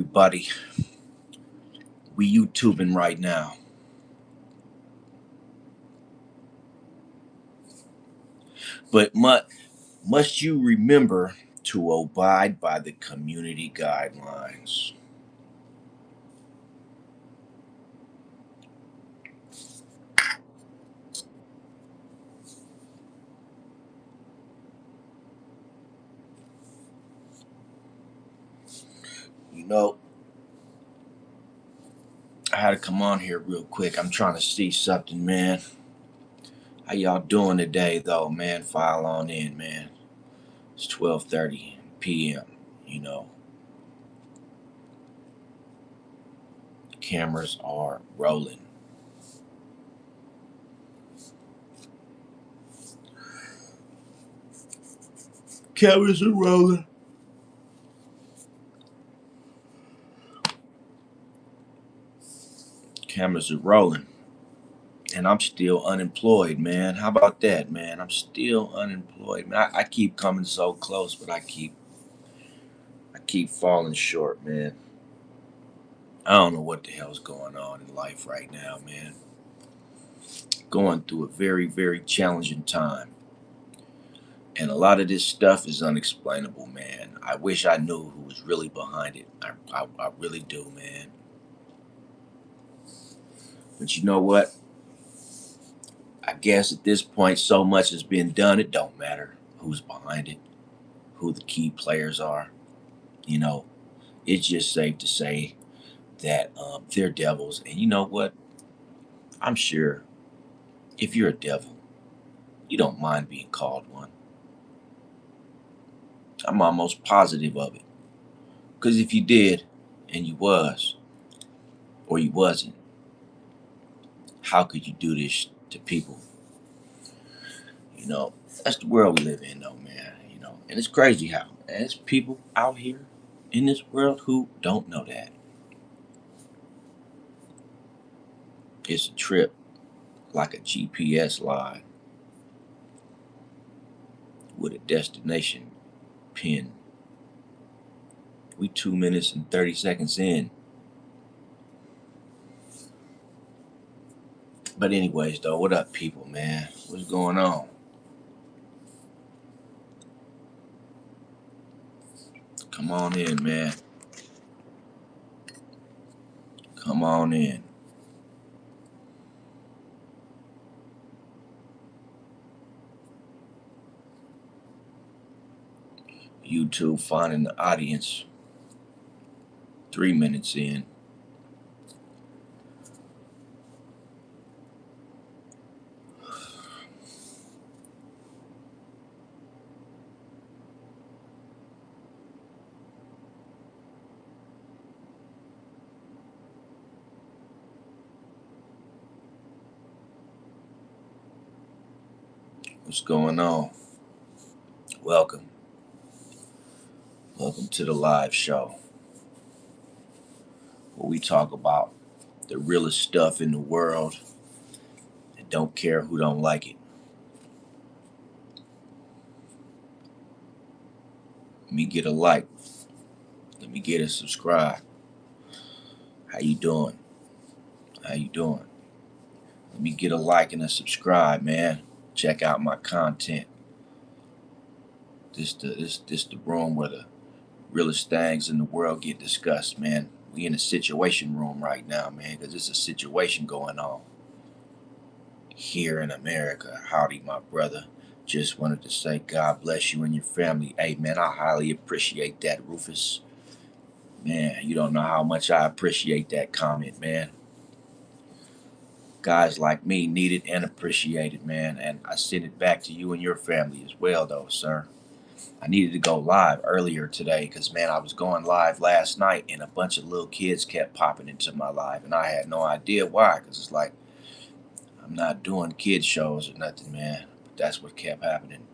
Everybody, we YouTubing right now, but must you remember to abide by the community guidelines. You know, I had to come on here real quick. I'm trying to see something, man. How y'all doing today, though, man? File on in, man. It's 12:30 p.m. You know, cameras are rolling. Cameras are rolling. Cameras are rolling. And I'm still unemployed, man. How about that, man? I'm still unemployed, man. I keep coming so close, but I keep falling short, man. I don't know what the hell's going on in life right now, man. Going through a very, very challenging time. And a lot of this stuff is unexplainable, man. I wish I knew who was really behind it. I really do, man. But you know what? I guess at this point, so much has been done, it don't matter who's behind it, who the key players are. You know, it's just safe to say that they're devils. And you know what? I'm sure if you're a devil, you don't mind being called one. I'm almost positive of it. Because if you did, and you was, or you wasn't, how could you do this to people? You know, that's the world we live in, though, man. You know, and it's crazy how there's people out here in this world who don't know that. It's a trip like a GPS line with a destination pin. We 2 minutes and 30 seconds in. But anyways, though, what up, people, man? What's going on? Come on in, man. Come on in. YouTube finding the audience. 3 minutes in. What's going on? Welcome. Welcome to the live show where we talk about the realest stuff in the world and don't care who don't like it. Let me get a like. Let me get a subscribe. How you doing? How you doing? Let me get a like and a subscribe, man. Check out my content. This the room where the realest things in the world get discussed, man. We in a situation room right now, man, because there's a situation going on here in America. Howdy, my brother. Just wanted to say God bless you and your family. Hey, man, I highly appreciate that, Rufus. Man, you don't know how much I appreciate that comment, man. Guys like me need it and appreciate it, man. And I send it back to you and your family as well, though, sir. I needed to go live earlier today because, man, I was going live last night and a bunch of little kids kept popping into my live, and I had no idea why because it's like I'm not doing kid shows or nothing, man. But that's what kept happening.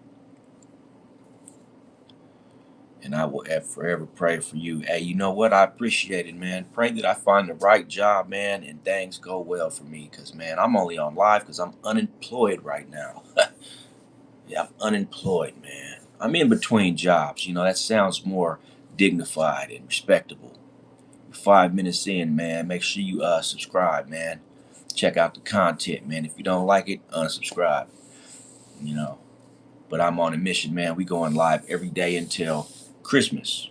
And I will forever pray for you. Hey, you know what? I appreciate it, man. Pray that I find the right job, man, and things go well for me because, man, I'm only on live because I'm unemployed right now. Yeah, I'm unemployed, man. I'm in between jobs. You know, that sounds more dignified and respectable. 5 minutes in, man. Make sure you subscribe, man. Check out the content, man. If you don't like it, unsubscribe. You know. But I'm on a mission, man. We going live every day until Christmas.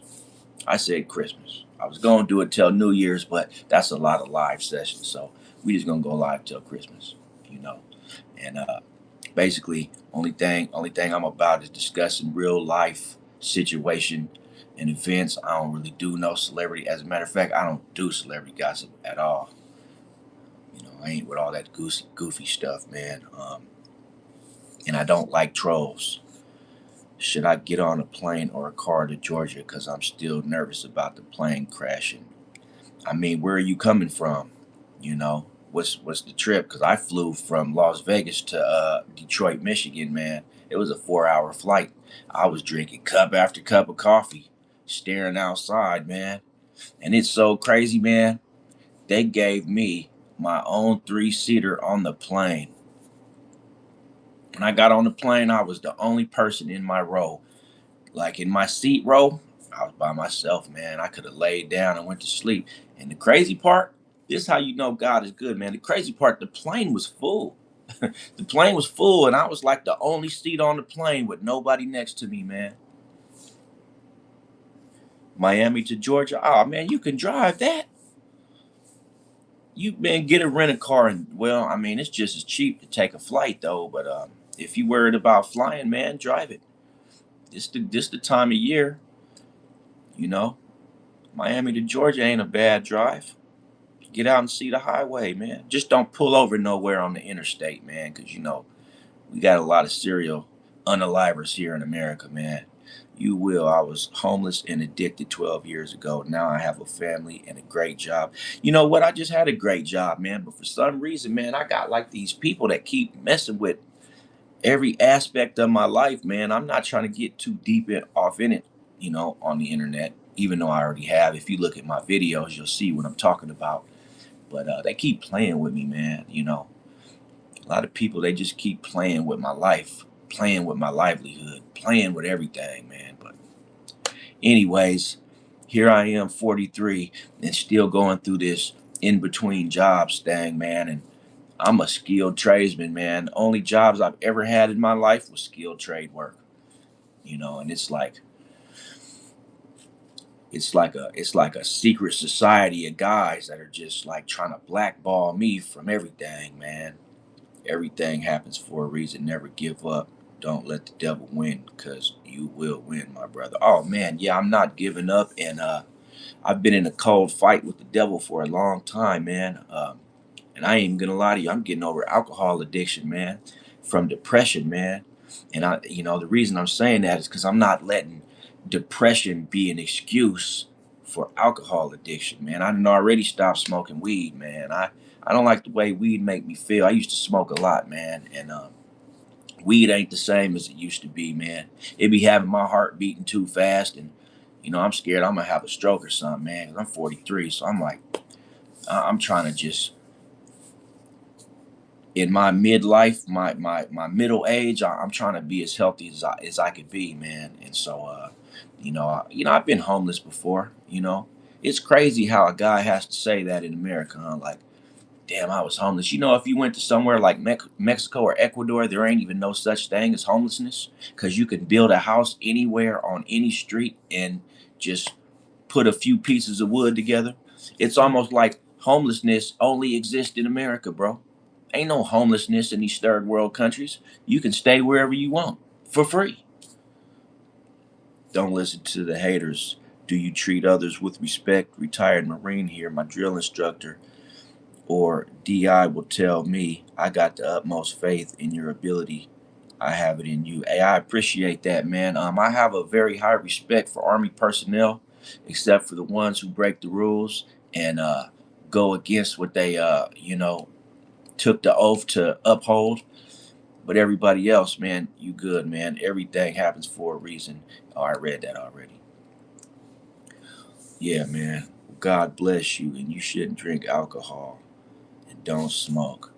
I said Christmas. I was gonna do it till New Year's, but that's a lot of live sessions. So we just gonna go live till Christmas, you know. And basically, only thing I'm about is discussing real life situation and events. I don't really do no celebrity. As a matter of fact, I don't do celebrity gossip at all. You know, I ain't with all that goofy stuff, man. And I don't like trolls. Should I get on a plane or a car to Georgia? Because I'm still nervous about the plane crashing. I mean, where are you coming from? You know, what's the trip? Because I flew from Las Vegas to Detroit, Michigan, man. It was a 4 hour flight. I was drinking cup after cup of coffee, staring outside, man. And it's so crazy, man. They gave me my own 3-seater on the plane. When I got on the plane, I was the only person in my row. Like in my seat row, I was by myself, man. I could have laid down and went to sleep. And the crazy part, this is how you know God is good, man. The crazy part, the plane was full. The plane was full, and I was like the only seat on the plane with nobody next to me, man. Miami to Georgia. Oh man, you can drive that. You man, get a rent a car and well, I mean, it's just as cheap to take a flight though. But if you worried about flying, man, drive it. This the time of year, you know. Miami to Georgia ain't a bad drive. Get out and see the highway, man. Just don't pull over nowhere on the interstate, man, because you know we got a lot of serial unalivers here in America, man. You will. I was homeless and addicted 12 years ago. Now I have a family and a great job. You know what? I just had a great job, man. But for some reason, man, I got like these people that keep messing with every aspect of my life, man. I'm not trying to get too deep off in it, you know, on the internet, even though I already have. If you look at my videos, you'll see what I'm talking about. But they keep playing with me, man. You know, a lot of people, they just keep playing with my life, playing with my livelihood, playing with everything, man. But anyways, here I am, 43, and still going through this in between jobs thing, man. And I'm a skilled tradesman, man. The only jobs I've ever had in my life was skilled trade work, you know. And it's like a secret society of guys that are just like trying to blackball me from everything, man. Everything happens for a reason. Never give up. Don't let the devil win, because you will win, my brother. Oh man, yeah, I'm not giving up. And I've been in a cold fight with the devil for a long time, man. And I ain't even gonna lie to you, I'm getting over alcohol addiction, man, from depression, man. And the reason I'm saying that is because I'm not letting depression be an excuse for alcohol addiction, man. I done already stopped smoking weed, man. I don't like the way weed make me feel. I used to smoke a lot, man, and weed ain't the same as it used to be, man. It be having my heart beating too fast, and I'm scared I'm gonna have a stroke or something, man. 'Cause I'm 43, so I'm like, I'm trying to just in my midlife, my middle age, I'm trying to be as healthy as I could be, man. And so, I've been homeless before. It's crazy how a guy has to say that in America, huh? Like, damn, I was homeless. If you went to somewhere like Mexico or Ecuador, there ain't even no such thing as homelessness, because you can build a house anywhere on any street and just put a few pieces of wood together. It's almost like homelessness only exists in America, bro. Ain't no homelessness in these third world countries. You can stay wherever you want for free. Don't listen to the haters. Do you treat others with respect? Retired Marine here, my drill instructor, or DI will tell me I got the utmost faith in your ability. I have it in you. Hey, I appreciate that, man. I have a very high respect for Army personnel, except for the ones who break the rules and go against what they, took the oath to uphold. But everybody else, man, you good, man. Everything happens for a reason. Oh, I read that already. Yeah, man. God bless you, and you shouldn't drink alcohol and don't smoke.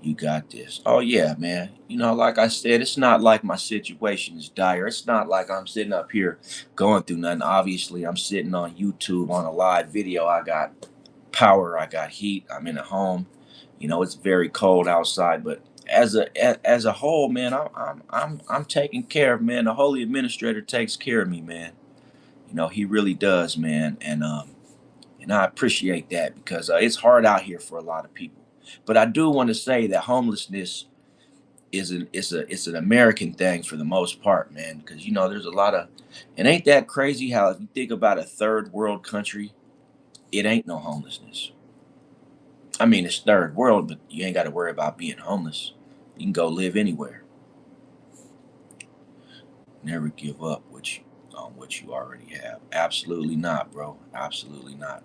You got this. Oh yeah, man. You know, like I said, it's not like my situation is dire. It's not like I'm sitting up here going through nothing. Obviously, I'm sitting on YouTube on a live video. I got power. I got heat. I'm in a home. You know, it's very cold outside, but as a whole, man, I'm taken care of, man. The Holy Administrator takes care of me, man. You know, he really does, man. And I appreciate that because it's hard out here for a lot of people. But I do want to say that homelessness it's an American thing for the most part, man. Because you know, there's a lot of, and ain't that crazy how if you think about a third world country, it ain't no homelessness. I mean, it's third world, but you ain't got to worry about being homeless. You can go live anywhere. Never give up on what you already have. Absolutely not, bro. Absolutely not.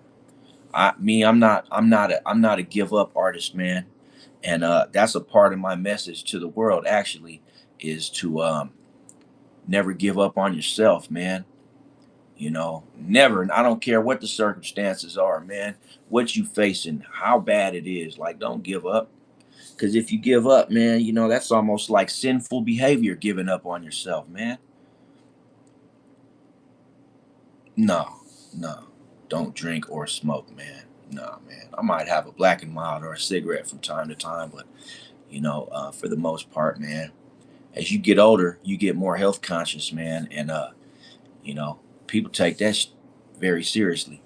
I'm not a give up artist, man. And that's a part of my message to the world actually is to never give up on yourself, man. You know, never. And I don't care what the circumstances are, man. What you facing, how bad it is. Like, don't give up. Because if you give up, man, you know, that's almost like sinful behavior giving up on yourself, man. No, no. Don't drink or smoke, man. No, man. I might have a black and mild or a cigarette from time to time, but, you know, for the most part, man, as you get older, you get more health conscious, man. And, you know, people take that very seriously.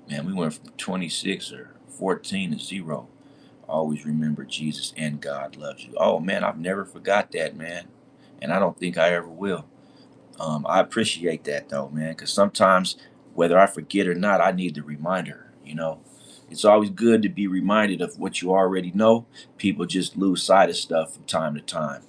Man, we went from 26 or 14 to 0. Always remember Jesus and God loves you. Oh man, I've never forgot that, man, and I don't think I ever will. I appreciate that though, man, because sometimes whether I forget or not, I need the reminder. You know, it's always good to be reminded of what you already know. People just lose sight of stuff from time to time.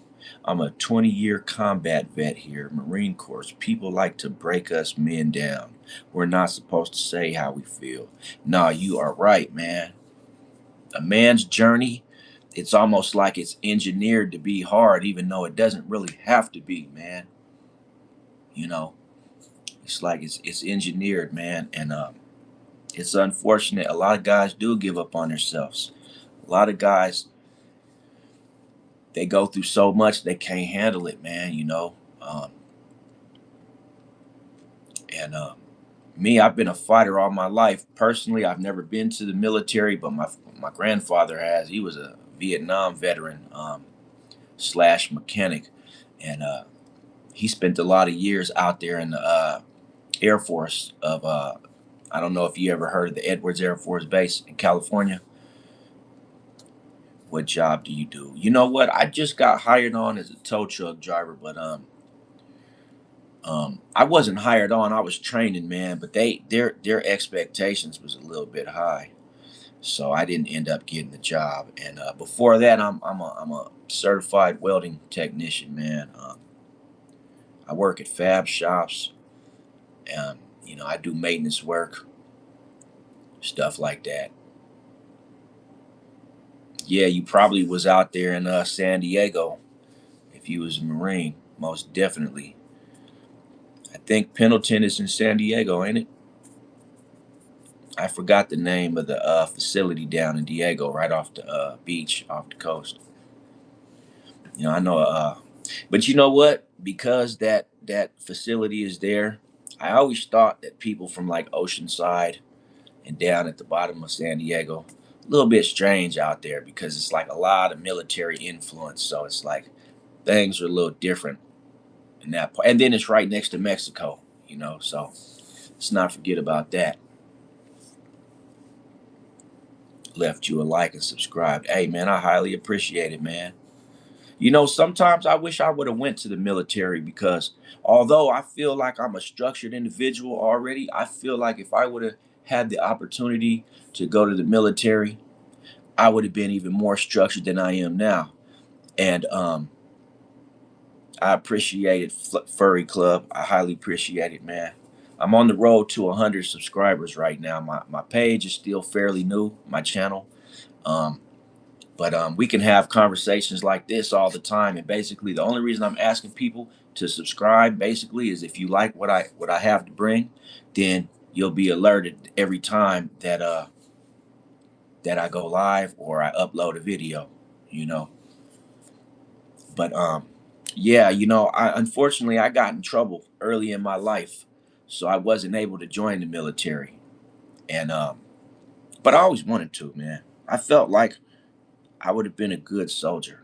I'm a 20-year combat vet here, Marine Corps. People like to break us men down. We're not supposed to say how we feel. Nah, you are right, man. A man's journey, it's almost like it's engineered to be hard, even though it doesn't really have to be, man. You know, it's like it's engineered, man, and it's unfortunate. A lot of guys do give up on themselves. A lot of guys they go through so much they can't handle it, man. You know, and me, I've been a fighter all my life. Personally, I've never been to the military, but my grandfather has. He was a Vietnam veteran slash mechanic, and he spent a lot of years out there in the Air Force of I don't know if you ever heard of the Edwards Air Force Base in California. What job do you do? You know what? I just got hired on as a tow truck driver, but I wasn't hired on. I was training, man, but their expectations was a little bit high, so I didn't end up getting the job. And before that, I'm a certified welding technician, man. I work at fab shops. You know, I do maintenance work, stuff like that. Yeah, you probably was out there in San Diego if you was a Marine, most definitely. I think Pendleton is in San Diego, ain't it? I forgot the name of the facility down in Diego, right off the beach, off the coast. You know, I know. But you know what? Because that facility is there, I always thought that people from like Oceanside and down at the bottom of San Diego, a little bit strange out there because it's like a lot of military influence. So it's like things are a little different in that part. And then it's right next to Mexico, you know. So let's not forget about that. Left you a like and subscribed. Hey man, I highly appreciate it, man. You know, sometimes I wish I would have went to the military because although I feel like I'm a structured individual already, I feel like if I would have had the opportunity to go to the military, I would have been even more structured than I am now. And I appreciate it, Furry Club. I highly appreciate it, man. I'm on the road to 100 subscribers right now. My page is still fairly new, my channel. Um, but we can have conversations like this all the time. And basically, the only reason I'm asking people to subscribe, basically, is if you like what I have to bring, then you'll be alerted every time that that I go live or I upload a video, you know. But yeah, I unfortunately I got in trouble early in my life, so I wasn't able to join the military. And but I always wanted to, man. I felt like I would have been a good soldier.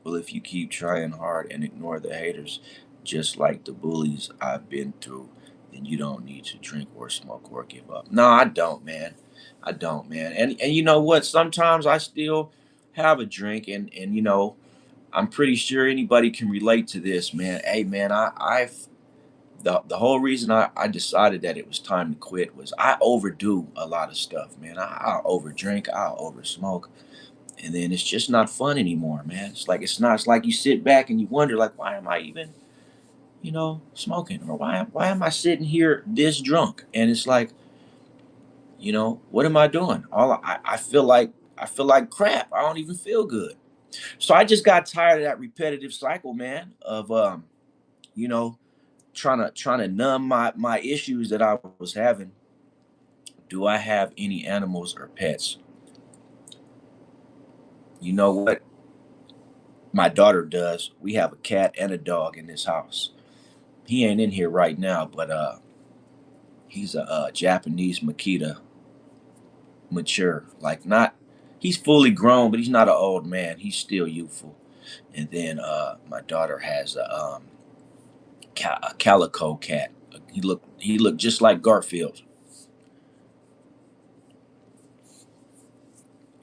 Well, if you keep trying hard and ignore the haters, just like the bullies I've been through, then you don't need to drink or smoke or give up. No, I don't, man. I don't, man. And you know what? Sometimes I still have a drink, and I'm pretty sure anybody can relate to this, man. Hey, man, I've the whole reason I decided that it was time to quit was I overdo a lot of stuff, man. I'll overdrink, I'll oversmoke, and then it's just not fun anymore, man. It's like you sit back and you wonder, like, why am I even, smoking, or why am I sitting here this drunk? And it's like, what am I doing? I feel like crap. I don't even feel good. So I just got tired of that repetitive cycle, man, of you know, trying to numb my issues that I was having. Do I have any animals or pets? You know what? My daughter does. We have a cat and a dog in this house. He ain't in here right now, but he's a, Japanese Makita, mature. Like, not, he's fully grown, but he's not an old man. He's still youthful. And then my daughter has a calico cat. He looked just like Garfield,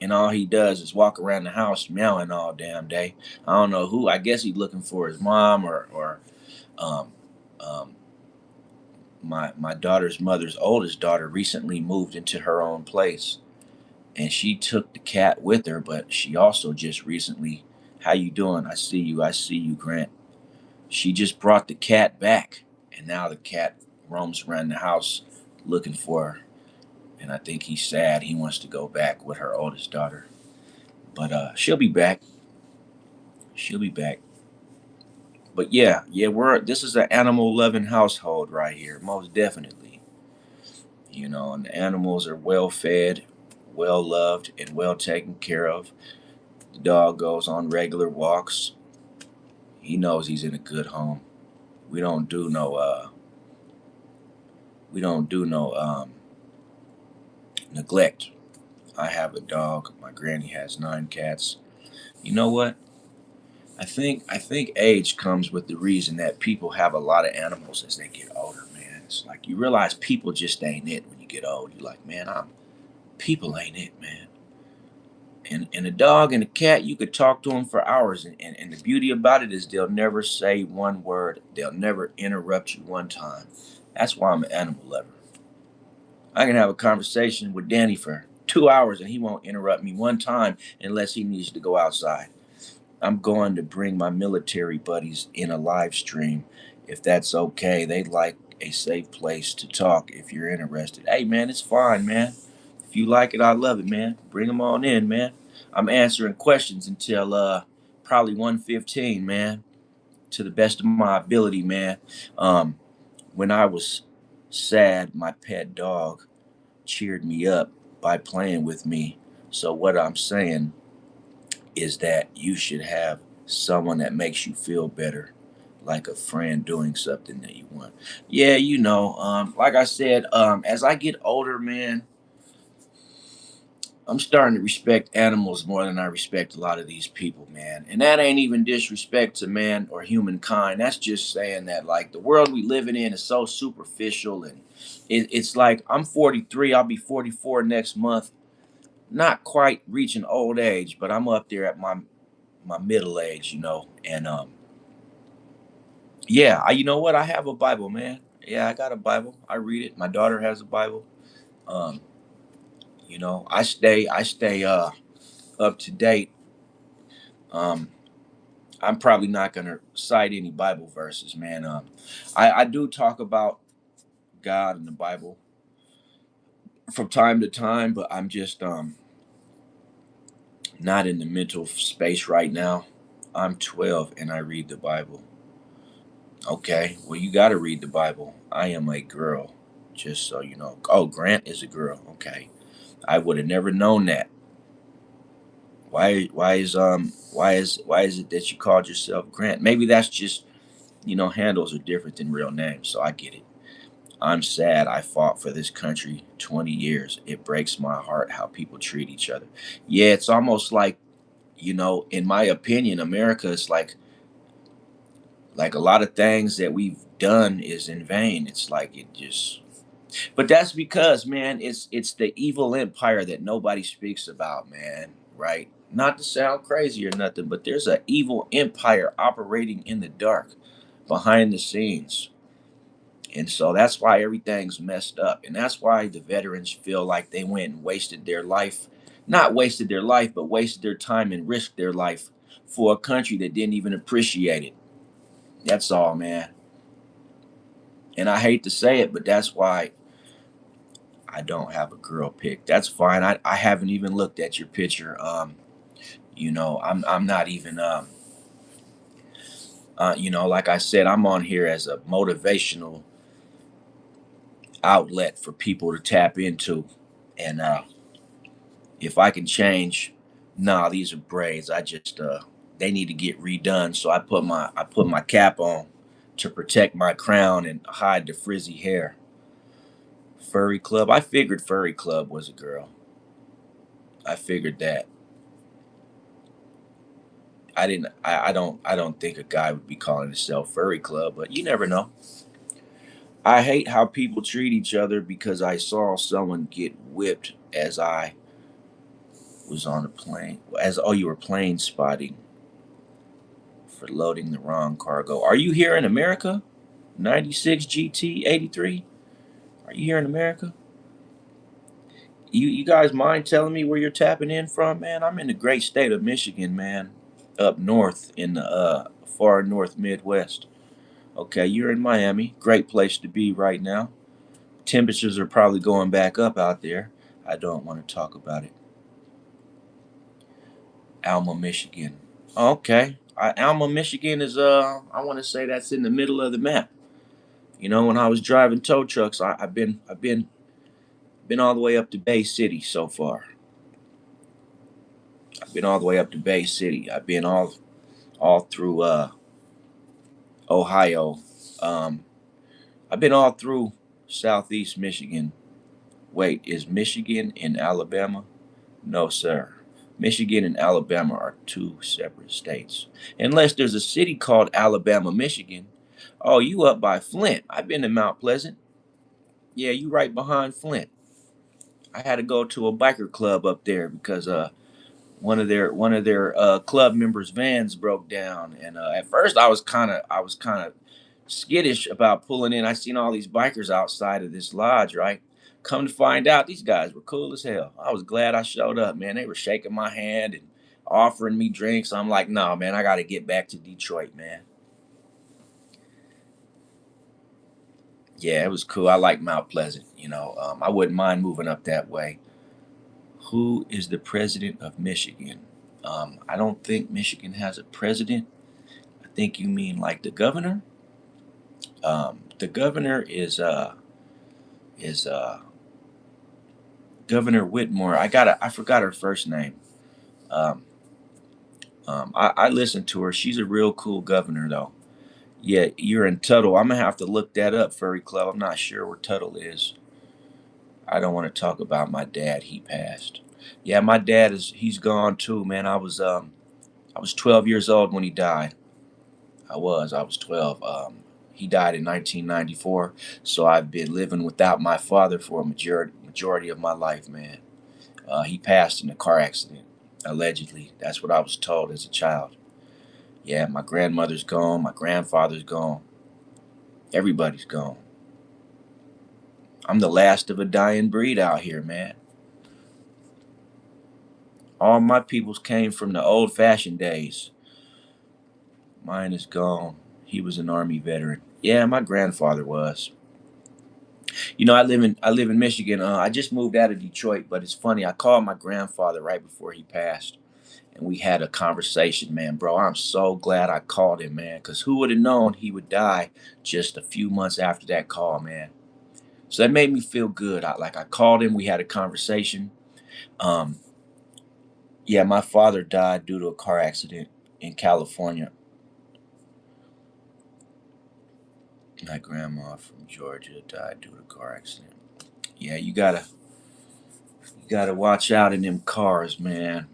and all he does is walk around the house meowing all damn day. I don't know who. I guess he's looking for his mom, or um, um, my daughter's mother's oldest daughter recently moved into her own place, and she took the cat with her. But she also just recently, how you doing? I see you, Grant. She just brought the cat back, and now the cat roams around the house looking for her. And I think he's sad. He wants to go back with her oldest daughter, but she'll be back. She'll be back. But yeah, yeah, we're this is an animal loving household right here, most definitely. And the animals are well fed, well loved, and well taken care of. The dog goes on regular walks. He knows he's in a good home. We don't do no neglect. I have a dog. My granny has 9 cats. You know what? I think age comes with the reason that people have a lot of animals as they get older, man. It's like you realize people just ain't it when you get old. You're like, man, people ain't it, man. And a dog and a cat, you could talk to them for hours, and the beauty about it is they'll never say one word. They'll never interrupt you one time. That's why I'm an animal lover. I can have a conversation with Danny for 2 hours and he won't interrupt me one time unless he needs to go outside. I'm going to bring my military buddies in a live stream if that's okay. They'd like a safe place to talk if you're interested. Hey, man, it's fine, man. If you like it, I love it, man. Bring them on in, man. I'm answering questions until probably 1:15, man, to the best of my ability, man. Um, when I was sad, my pet dog cheered me up by playing with me. So what I'm saying is that you should have someone that makes you feel better, like a friend doing something that you want. Yeah, like I said, as I get older, man, I'm starting to respect animals more than I respect a lot of these people, man. And that ain't even disrespect to man or humankind. That's just saying that, like, the world we living in is so superficial, and it's like I'm 43. I'll be 44 next month. Not quite reaching old age, but I'm up there at my middle age, And yeah, you know what? I have a Bible, man. Yeah, I got a Bible. I read it. My daughter has a Bible. Um, I stay up to date. Um, I'm probably not gonna cite any Bible verses, man. I do talk about God in the Bible from time to time, but I'm just not in the mental space right now. I'm 12 and I read the Bible. Okay, well, you got to read the Bible. I am a girl, just so you know. Oh, Grant is a girl. Okay. I would have never known that. Why is it that you called yourself Grant? Maybe that's just, handles are different than real names, so I get it. I'm sad I fought for this country 20 years. It breaks my heart how people treat each other. Yeah, it's almost like, in my opinion, America is like a lot of things that we've done is in vain. It's like it just, but that's because, man, it's the evil empire that nobody speaks about, man, right? Not to sound crazy or nothing, but there's an evil empire operating in the dark behind the scenes. And so that's why everything's messed up. And that's why the veterans feel like they went and wasted their life. Not wasted their life, but wasted their time and risked their life for a country that didn't even appreciate it. That's all, man. And I hate to say it, but that's why I don't have a girl pick. That's fine. I haven't even looked at your picture. I'm not even like I said, I'm on here as a motivational outlet for people to tap into. And if I can change, nah, these are braids. I just they need to get redone. So I put my cap on to protect my crown and hide the frizzy hair. Furry club. I figured furry club was a girl. I figured that. I didn't. I don't think a guy would be calling himself furry club, but you never know. I hate how people treat each other because I saw someone get whipped as I was on a plane. As oh, you were plane spotting for loading the wrong cargo. Are you here in America? 96 GT 83. Are you here in America? You guys mind telling me where you're tapping in from, man? I'm in the great state of Michigan, man, up north in the far north Midwest. Okay, you're in Miami. Great place to be right now. Temperatures are probably going back up out there. I don't want to talk about it. Alma, Michigan. Okay. Alma, Michigan is I want to say that's in the middle of the map. When I was driving tow trucks, I've been all the way up to Bay City so far. I've been all the way up to Bay City. I've been all through Ohio. Um, I've been all through Southeast Michigan. Wait, is Michigan in Alabama? No, sir. Michigan and Alabama are two separate states. Unless there's a city called Alabama, Michigan. Oh, you up by Flint. I've been to Mount Pleasant. Yeah, you right behind Flint. I had to go to a biker club up there because one of their club members' vans broke down, and at first I was kind of skittish about pulling in. I seen all these bikers outside of this lodge, right? Come to find out, these guys were cool as hell. I was glad I showed up, man. They were shaking my hand and offering me drinks. I'm like, no, man, I got to get back to Detroit, man. Yeah, it was cool. I like Mount Pleasant. I wouldn't mind moving up that way. Who is the president of Michigan? I don't think Michigan has a president. I think you mean like the governor. The governor is Governor Whitmore. I forgot her first name. Um, I listened to her. She's a real cool governor though. Yeah, you're in Tuttle. I'm gonna have to look that up, Furry Club. I'm not sure where Tuttle is. I don't want to talk about my dad. He passed. Yeah, my dad he's gone too, man. I was 12 years old when he died. I was 12. He died in 1994, so I've been living without my father for a majority of my life, man. He passed in a car accident, allegedly. That's what I was told as a child. Yeah, my grandmother's gone, my grandfather's gone, everybody's gone. I'm the last of a dying breed out here, man. All my peoples came from the old-fashioned days. Mine is gone. He was an army veteran. Yeah, my grandfather was. I live in Michigan. I just moved out of Detroit, but it's funny. I called my grandfather right before he passed, and we had a conversation, man, bro. I'm so glad I called him, man, because who would have known he would die just a few months after that call, man. So that made me feel good. I called him. We had a conversation. Um, yeah, my father died due to a car accident in California. My grandma from Georgia died due to a car accident. Yeah, you gotta watch out in them cars, man.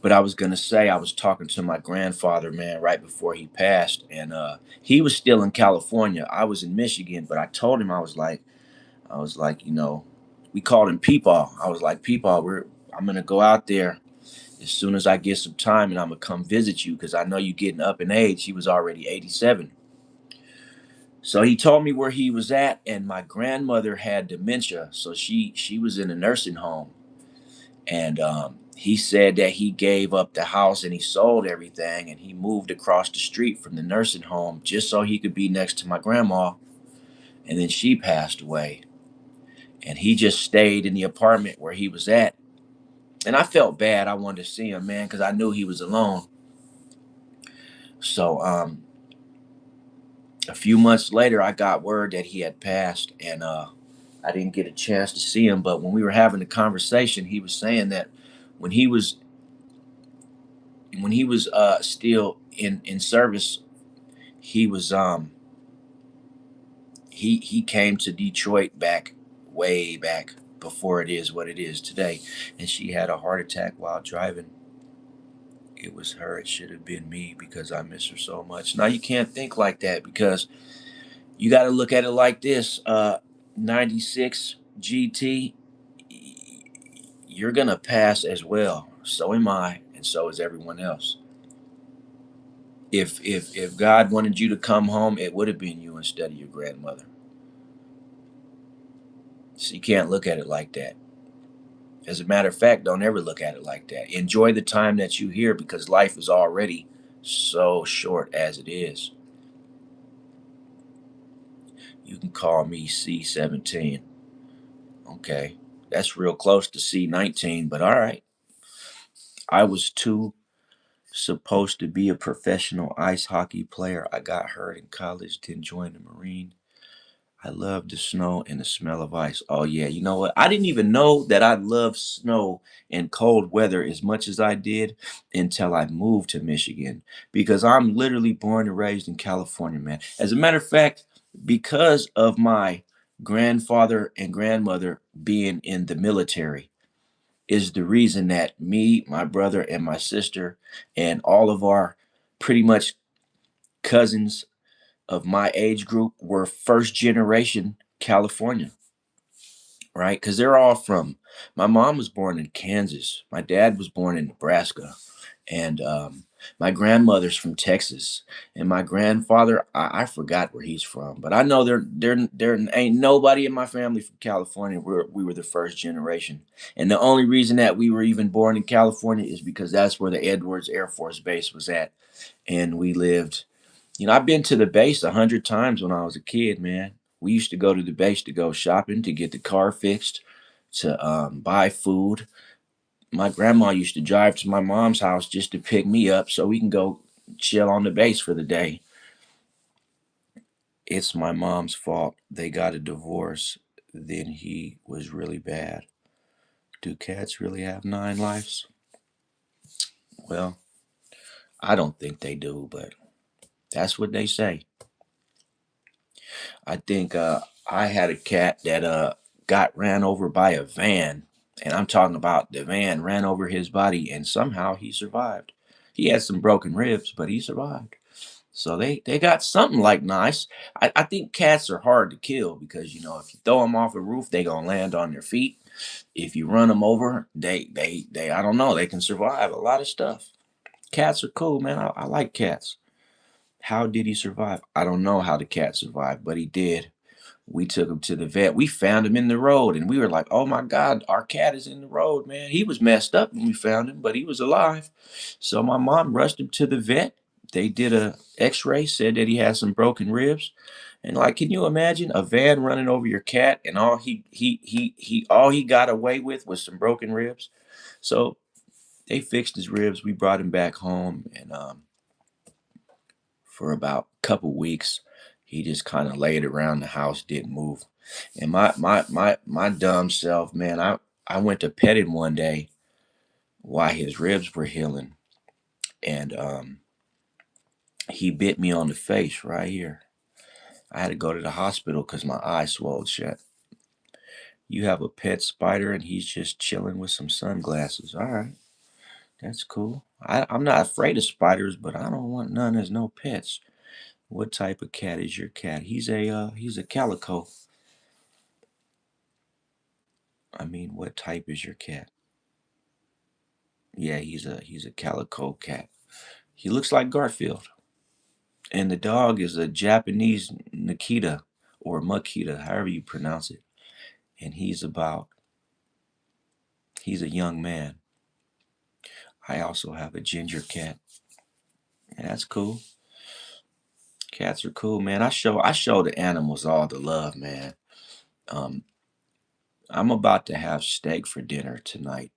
But I was gonna say I was talking to my grandfather, man, right before he passed, and he was still in California. I was in Michigan, but I told him I was like, we called him Peepaw. I was like, Peepaw, I'm gonna go out there as soon as I get some time, and I'm gonna come visit you because I know you getting up in age. He was already 87. So he told me where he was at, and my grandmother had dementia, so she was in a nursing home, and he said that he gave up the house and he sold everything, and he moved across the street from the nursing home just so he could be next to my grandma, and then she passed away, and he just stayed in the apartment where he was at, and I felt bad. I wanted to see him, man, because I knew he was alone. So a few months later, I got word that he had passed, and I didn't get a chance to see him. But when we were having the conversation, he was saying that when he was still in service, he was he came to Detroit back way back before it is what it is today, and she had a heart attack while driving. It was her. It should have been me because I miss her so much. Now you can't think like that because you got to look at it like this. 96 GT, you're gonna pass as well. So am I, and so is everyone else. If God wanted you to come home, it would have been you instead of your grandmother. So you can't look at it like that. As a matter of fact, don't ever look at it like that. Enjoy the time that you here because life is already so short as it is. You can call me C17. Okay. That's real close to C19, but all right. I was too supposed to be a professional ice hockey player. I got hurt in college, then joined the Marine. I love the snow and the smell of ice. Oh yeah, you know what? I didn't even know that I loved snow and cold weather as much as I did until I moved to Michigan because I'm literally born and raised in California, man. As a matter of fact, because of my grandfather and grandmother being in the military is the reason that me, my brother, and my sister, and all of our pretty much cousins of my age group were first generation California, right? Because they're all from, my mom was born in Kansas, my dad was born in Nebraska, and my grandmother's from Texas, and my grandfather, I forgot where he's from, but I know there ain't nobody in my family from California. We were the first generation, and the only reason that we were even born in California is because that's where the Edwards Air Force Base was at, and we lived. I've been to the base 100 times when I was a kid, man. We used to go to the base to go shopping, to get the car fixed, to buy food. My grandma used to drive to my mom's house just to pick me up so we can go chill on the base for the day. It's my mom's fault. They got a divorce. Then he was really bad. Do cats really have 9 lives? Well, I don't think they do, but that's what they say. I think I had a cat that got ran over by a van, and I'm talking about the van ran over his body, and somehow he survived. He had some broken ribs, but he survived. So they got something like nice. I think cats are hard to kill because if you throw them off a roof, they gonna land on their feet. If you run them over, they I don't know, they can survive a lot of stuff. Cats are cool, man. I like cats. How did he survive? I don't know how the cat survived, but he did. We took him to the vet. We found him in the road, and we were like, "Oh my God, our cat is in the road, man." He was messed up when we found him, but he was alive. So my mom rushed him to the vet. They did a X-ray, said that he had some broken ribs, and like, can you imagine a van running over your cat, and all he got away with was some broken ribs? So they fixed his ribs. We brought him back home, and for about a couple weeks. He just kind of laid around the house, didn't move. And my dumb self, man, I went to pet him one day while his ribs were healing, and he bit me on the face right here. I had to go to the hospital because my eye swelled shut. You have a pet spider and he's just chilling with some sunglasses. All right, that's cool. I'm not afraid of spiders, but I don't want none as no pets. What type of cat is your cat? He's a calico. I mean, what type is your cat? Yeah, he's a calico cat. He looks like Garfield. And the dog is a Japanese Nikita or Makita, however you pronounce it. And he's a young man. I also have a ginger cat. And that's cool. Cats are cool, man. I show the animals all the love, man. Um, I'm about to have steak for dinner tonight.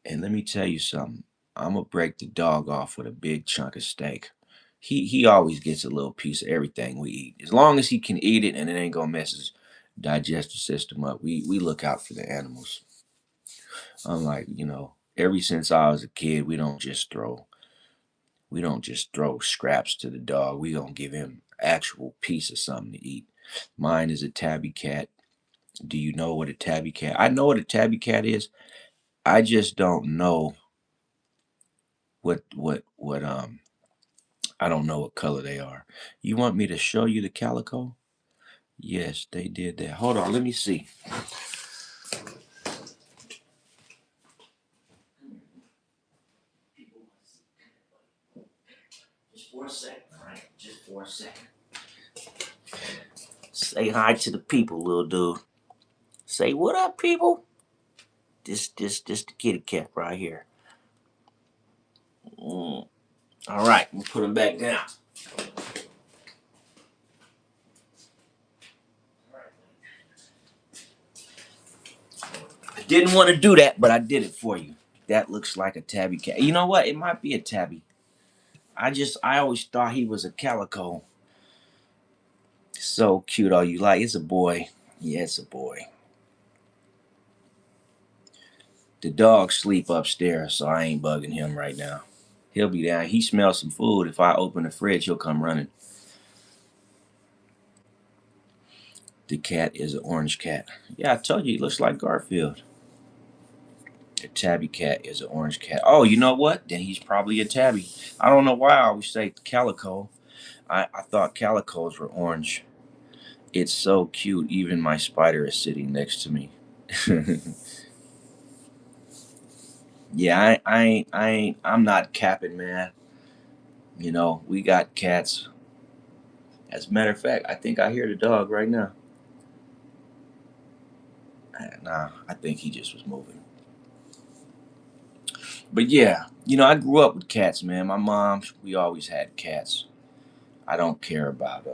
And let me tell you something. I'm gonna break the dog off with a big chunk of steak. He always gets a little piece of everything we eat. As long as he can eat it and it ain't gonna mess his digestive system up. We look out for the animals. Unlike, ever since I was a kid, we don't just throw scraps to the dog. We gonna give him actual piece of something to eat. Mine is a tabby cat. Do you know what a tabby cat? I know what a tabby cat is. I just don't know what I don't know what color they are. You want me to show you the calico? Yes, they did that. Hold on, let me see. Just for a second, all right? Just for a second. Say hi to the people, little dude. Say what up, people. This the kitty cat right here. Mm. All right, we'll put him back down. I didn't want to do that, but I did it for you. That looks like a tabby cat. You know what? It might be a tabby. I always thought he was a calico. So cute. All you like? It's a boy. Yeah, it's a boy. The dog sleep upstairs, so I ain't bugging him right now. He'll be down. He smells some food. If I open the fridge, he'll come running. The cat is an orange cat. Yeah, I told you, he looks like Garfield. The tabby cat is an orange cat. Oh, you know what? Then he's probably a tabby. I don't know why I always say calico. I thought calicos were orange. It's so cute. Even my spider is sitting next to me. Yeah, I'm not capping, man. We got cats. As a matter of fact, I think I hear the dog right now. Nah, I think he just was moving. But yeah, I grew up with cats, man. My mom, we always had cats. I don't care about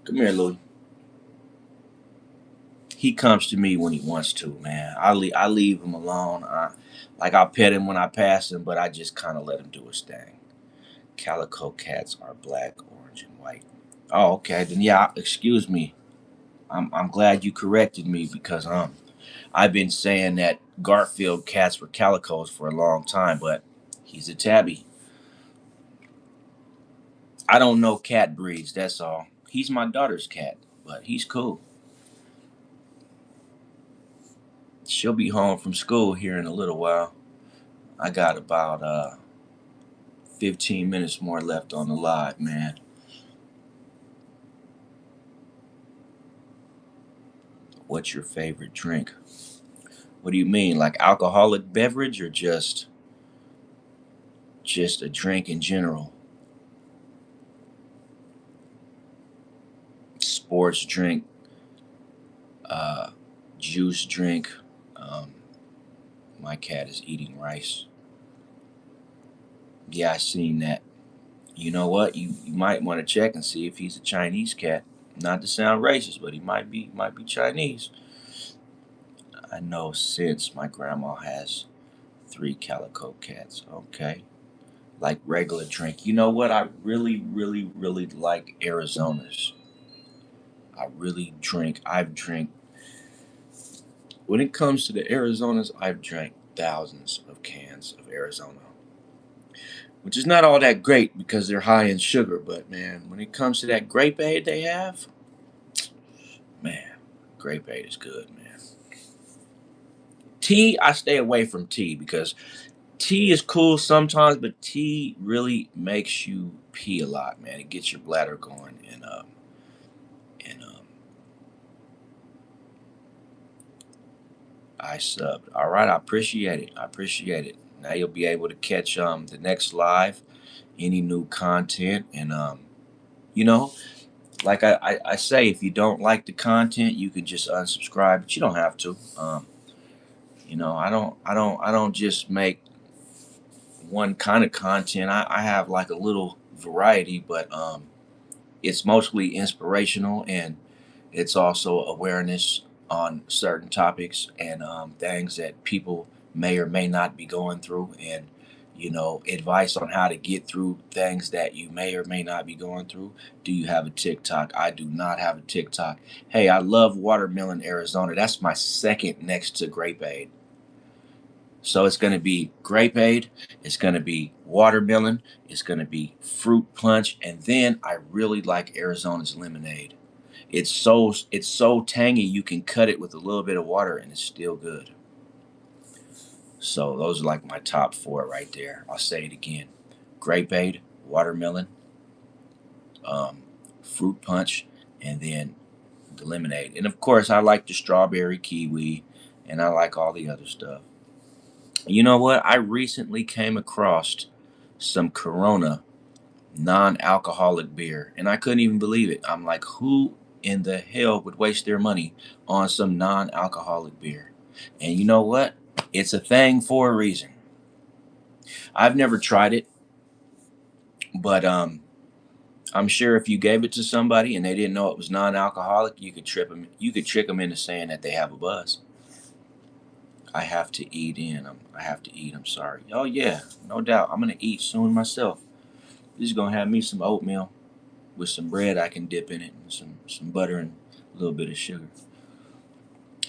Come here, Louie. He comes to me when he wants to, man. I leave him alone. I'll pet him when I pass him, but I just kind of let him do his thing. Calico cats are black, orange, and white. Oh, okay. Then yeah, excuse me. I'm glad you corrected me because I've been saying that Garfield cats were calicos for a long time, but he's a tabby. I don't know cat breeds, that's all. He's my daughter's cat, but he's cool. She'll be home from school here in a little while. I got about 15 minutes more left on the live, man. What's your favorite drink? What do you mean? Like alcoholic beverage or just a drink in general? Sports drink, uh, juice drink. Um, my cat is eating rice. Yeah, I seen that. You know what? You might want to check and see if he's a Chinese cat. Not to sound racist, but he might be Chinese. I know since my grandma has three calico cats. Okay. like regular drink. You know what? I really, really, really like Arizona's. I really drink. I've drank. When it comes to the Arizonas, I've drank thousands of cans of Arizona, which is not all that great because they're high in sugar. But man, when it comes to that grape aid they have, man, grape aid is good, man. Tea, I stay away from tea because tea is cool sometimes, but tea really makes you pee a lot, man. It gets your bladder going, and I subbed. All right, I appreciate it. I appreciate it. Now you'll be able to catch the next live, any new content, and you know, like I say, if you don't like the content, you can just unsubscribe, but you don't have to. I don't just make one kind of content. I have like a little variety, but it's mostly inspirational, and it's also awareness on certain topics and things that people may or may not be going through, and advice on how to get through things that you may or may not be going through. Do you have a TikTok? I do not have a TikTok. Hey, I love watermelon Arizona. That's my second next to grape aid. So it's going to be grape aid, it's going to be watermelon, it's going to be fruit punch, and then I really like Arizona's lemonade. It's so tangy you can cut it with a little bit of water and it's still good. So those are like my top four right there. I'll say it again: grape aid, watermelon, um, fruit punch, and then the lemonade. And of course, I like the strawberry kiwi, and I like all the other stuff. You know what? I recently came across some Corona non-alcoholic beer, and I couldn't even believe it. I'm like, who in the hell would waste their money on some non-alcoholic beer? And you know what? It's a thing for a reason. I've never tried it, but I'm sure if you gave it to somebody and they didn't know it was non-alcoholic, you could trip them. You could trick them into saying that they have a buzz. I have to eat in. I have to eat. I'm sorry. Oh yeah, no doubt. I'm gonna eat soon myself. This is gonna have me some oatmeal with some bread I can dip in it, and some butter and a little bit of sugar.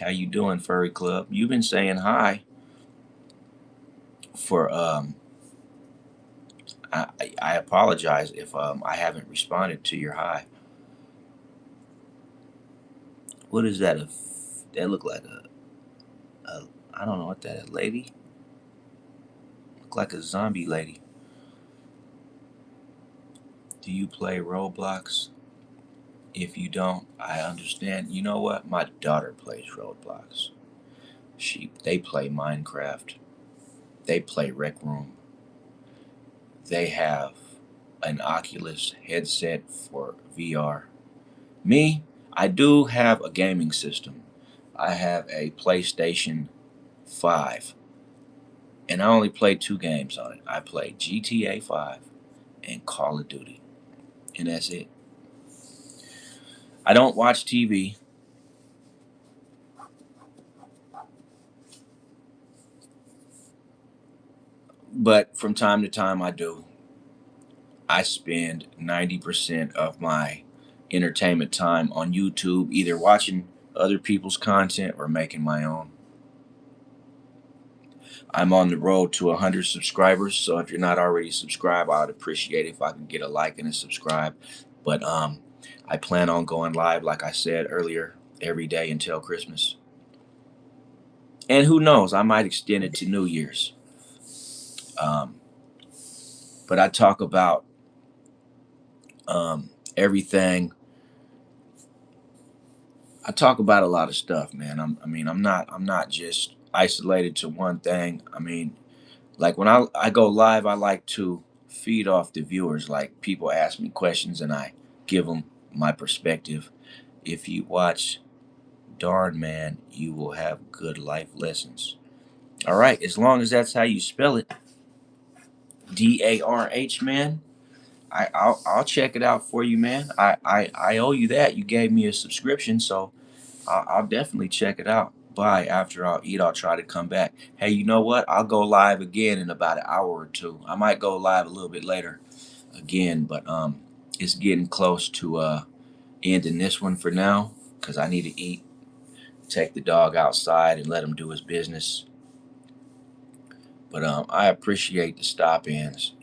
How you doing, Furry Club? You've been saying hi for I apologize if I haven't responded to your hi. What is that? That look like a I don't know what that is. Lady? Look like a zombie lady. Do you play Roblox? If you don't, I understand. You know what? My daughter plays Roblox. They play Minecraft. They play Rec Room. They have an Oculus headset for VR. Me, I do have a gaming system. I have a PlayStation 5, and I only play two games on it. I play GTA 5 and Call of Duty, and that's it. I don't watch TV, but from time to time I do. I spend 90% of my entertainment time on YouTube, either watching other people's content or making my own. I'm on the road to 100 subscribers, so if you're not already subscribed, I would appreciate it if I could get a like and a subscribe. But I plan on going live, like I said earlier, every day until Christmas. And who knows, I might extend it to New Year's. Um, but I talk about everything. I talk about a lot of stuff, man. I'm not just isolated to one thing. I mean, like when I go live, I like to feed off the viewers. Like people ask me questions and I give them my perspective. If you watch Darn Man, you will have good life lessons. All right, as long as that's how you spell it, DARH, man. I'll check it out for you, man. I owe you that. You gave me a subscription, so I'll definitely check it out. by. After I'll eat, I'll try to come back. Hey, you know what? I'll go live again in about an hour or two. I might go live a little bit later again, but it's getting close to ending this one for now because I need to eat, take the dog outside and let him do his business. But I appreciate the stop-ins.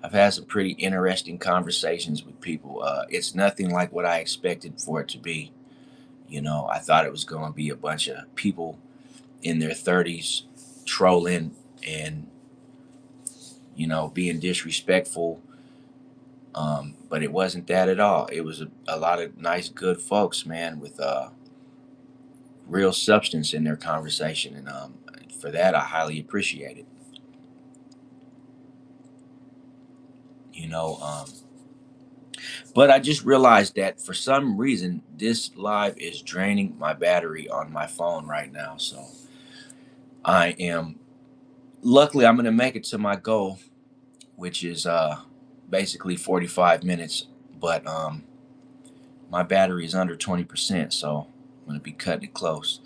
I've had some pretty interesting conversations with people. It's nothing like what I expected for it to be. I thought it was going to be a bunch of people in their 30s trolling and being disrespectful. But it wasn't that at all. It was a lot of nice, good folks, man, with real substance in their conversation, and for that, I highly appreciate it. You know, but I just realized that for some reason, this live is draining my battery on my phone right now. So I am, luckily, I'm going to make it to my goal, which is basically 45 minutes. But my battery is under 20%, so I'm going to be cutting it close.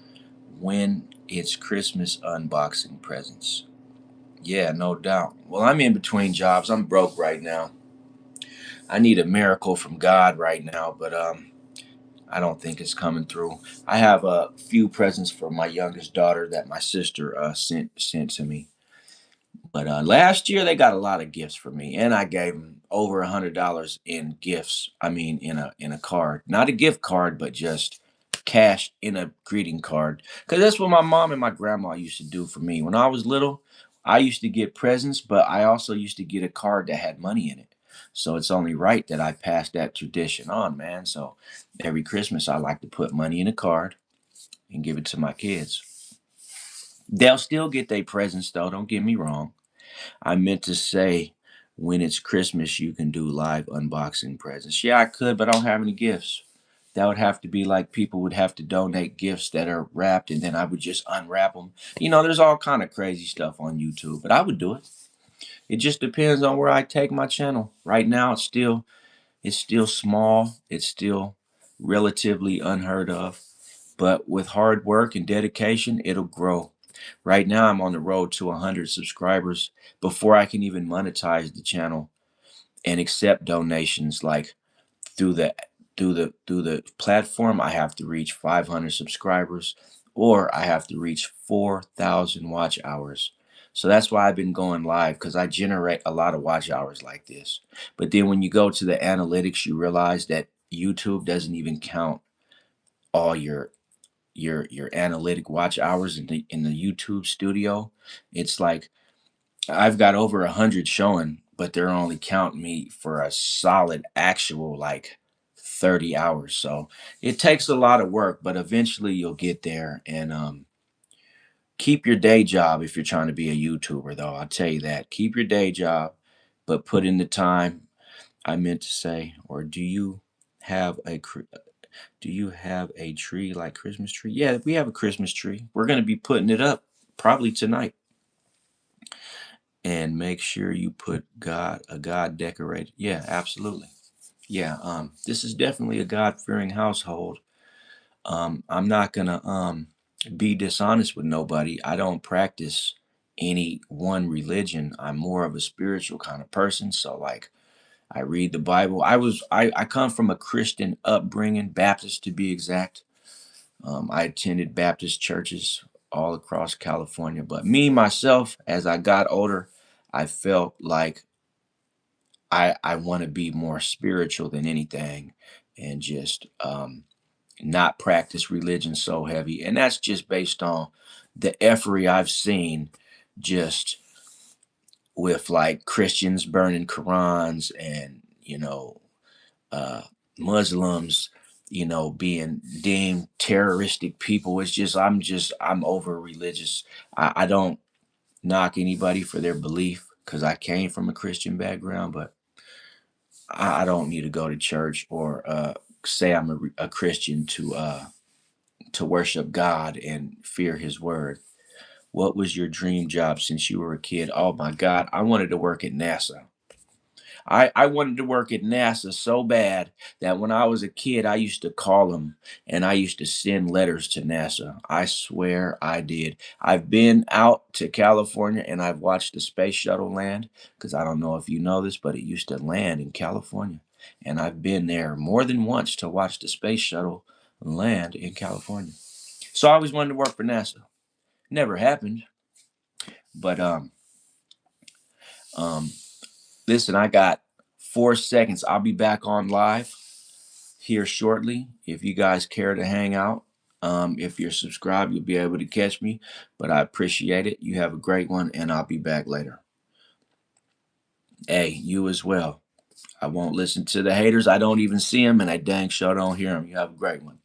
When it's Christmas unboxing presents. Yeah, no doubt. Well, I'm in between jobs. I'm broke right now. I need a miracle from God right now, but I don't think it's coming through. I have a few presents for my youngest daughter that my sister sent to me. But last year they got a lot of gifts for me, and I gave them over $100 in gifts. I mean, in a card, not a gift card, but just cash in a greeting card. Because that's what my mom and my grandma used to do for me when I was little. I used to get presents, but I also used to get a card that had money in it. So it's only right that I pass that tradition on, man. So every Christmas I like to put money in a card and give it to my kids. They'll still get their presents though. Don't get me wrong. I meant to say when it's Christmas, you can do live unboxing presents. Yeah, I could, but I don't have any gifts. That would have to be like people would have to donate gifts that are wrapped and then I would just unwrap them. There's all kind of crazy stuff on YouTube, but I would do it. It just depends on where I take my channel. Right now, it's still small. It's still relatively unheard of, but with hard work and dedication, it'll grow. Right now, I'm on the road to 100 subscribers before I can even monetize the channel and accept donations. Like through the through the platform, I have to reach 500 subscribers, or I have to reach 4,000 watch hours. So that's why I've been going live because I generate a lot of watch hours like this. But then when you go to the analytics, you realize that YouTube doesn't even count all your analytic watch hours in the YouTube studio. It's like I've got over 100 showing, but they're only counting me for a solid actual like 30 hours. So it takes a lot of work, but eventually you'll get there. And keep your day job if you're trying to be a YouTuber, though. I'll tell you that. Keep your day job, but put in the time. I meant to say, or have a do you have a tree like Christmas tree? Yeah, we have a Christmas tree. We're going to be putting it up probably tonight. And make sure you put God decorated. Yeah, absolutely. Yeah, this is definitely a God-fearing household. I'm not gonna be dishonest with nobody. I don't practice any one religion. I'm more of a spiritual kind of person. So like I read the Bible. I come from a Christian upbringing, Baptist to be exact. I attended Baptist churches all across California. But me, myself, as I got older, I felt like I want to be more spiritual than anything and just not practice religion so heavy. And that's just based on the effery I've seen just with like Christians burning Qurans and, uh, Muslims, being deemed terroristic people. I'm over religious. I don't knock anybody for their belief because I came from a Christian background, but I don't need to go to church or say I'm a Christian to worship God and fear His word. What was your dream job since you were a kid? Oh my God, I wanted to work at NASA. I wanted to work at NASA so bad that when I was a kid, I used to call them and I used to send letters to NASA. I swear I did. I've been out to California and I've watched the space shuttle land because I don't know if you know this, but it used to land in California. And I've been there more than once to watch the space shuttle land in California. So I always wanted to work for NASA. Never happened, but um, listen, I got 4 seconds. I'll be back on live here shortly. If you guys care to hang out, if you're subscribed, you'll be able to catch me. But I appreciate it. You have a great one, and I'll be back later. Hey, you as well. I won't listen to the haters. I don't even see them, and I dang sure don't hear them. You have a great one.